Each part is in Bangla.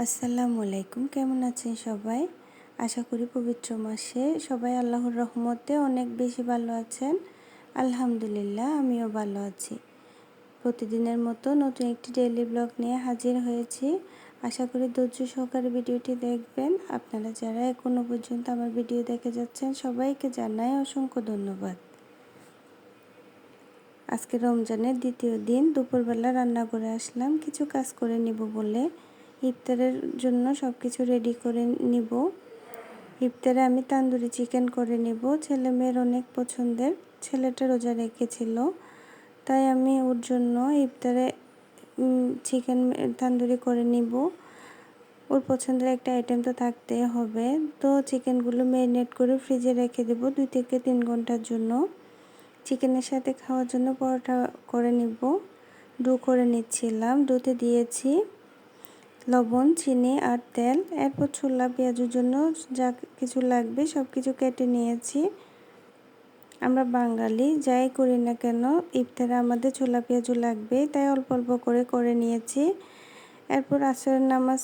আসসালামু আলাইকুম। কেমন আছেন সবাই? আশা করি পবিত্র মাসে সবাই আল্লাহর রহমতে অনেক বেশি ভালো আছেন। আলহামদুলিল্লাহ আমিও ভালো আছি। প্রতিদিনের মতো নতুন একটি ডেইলি ব্লগ নিয়ে হাজির হয়েছি। আশা করি ধৈর্য সহকারে ভিডিওটি দেখবেন। আপনারা যারা এখনো পর্যন্ত আমার ভিডিও দেখে যাচ্ছেন সবাইকে জানাই অসংখ্য ধন্যবাদ। আজকে রমজানের দ্বিতীয় দিন দুপুরবেলা রান্না করে আসলাম কিছু কাজ করে নিব বলে। ইফতারের জন্য সব কিছু রেডি করে নিব। ইফতারে আমি তান্দুরি চিকেন করে নিব। ছেলে মেয়ের অনেক পছন্দের। ছেলেটা রোজা রেখেছিল, তাই আমি ওর জন্য ইফতারে চিকেন তান্দুরি করে নিব। ওর পছন্দের একটা আইটেম তো থাকতেই হবে। তো চিকেনগুলো ম্যারিনেট করে ফ্রিজে রেখে দেব 2 থেকে 3 ঘন্টার জন্য। চিকেনের সাথে খাওয়ার জন্য পরোটা করে নিব। ডো করে নিচ্ছিলাম। ডোতে দিয়েছি লবণ, চিনি আর তেল। এরপর ছোলা পেঁয়াজের জন্য যা কিছু লাগবে সব কিছু কেটে নিয়েছি। আমরা বাঙালি যাই করি না কেন ইফতারে আমাদের ছোলা পেঁয়াজও লাগবে, তাই অল্প অল্প করে নিয়েছি। এরপর আসরের নামাজ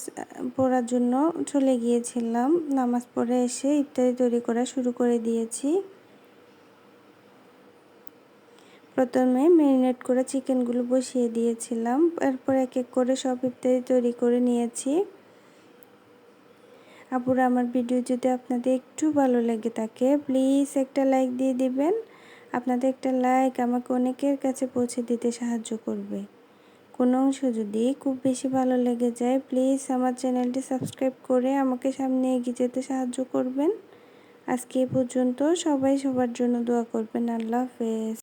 পড়ার জন্য চলে গিয়েছিলাম। নামাজ পড়ে এসে ইফতারি তৈরি করা শুরু করে দিয়েছি। প্রথমে ম্যারিনেট করা চিকেনগুলো বসিয়ে দিয়েছিলাম। এরপর এক এক করে সব ইফতারি তৈরি করে নিয়েছি। আপুরা, আমার ভিডিও যদি আপনাদের একটু ভালো লেগে থাকে প্লিজ একটা লাইক দিয়ে দিবেন। আপনাদের একটা লাইক আমাকে অনেকের কাছে পৌঁছে দিতে সাহায্য করবে। কোনো অংশ যদি খুব বেশি ভালো লেগে যায় প্লিজ আমার চ্যানেলটি সাবস্ক্রাইব করে আমাকে সামনে এগিয়ে যেতে সাহায্য করবেন। আজকে এ পর্যন্ত। সবাই সবার জন্য দোয়া করবেন। আল্লাহ হাফেজ।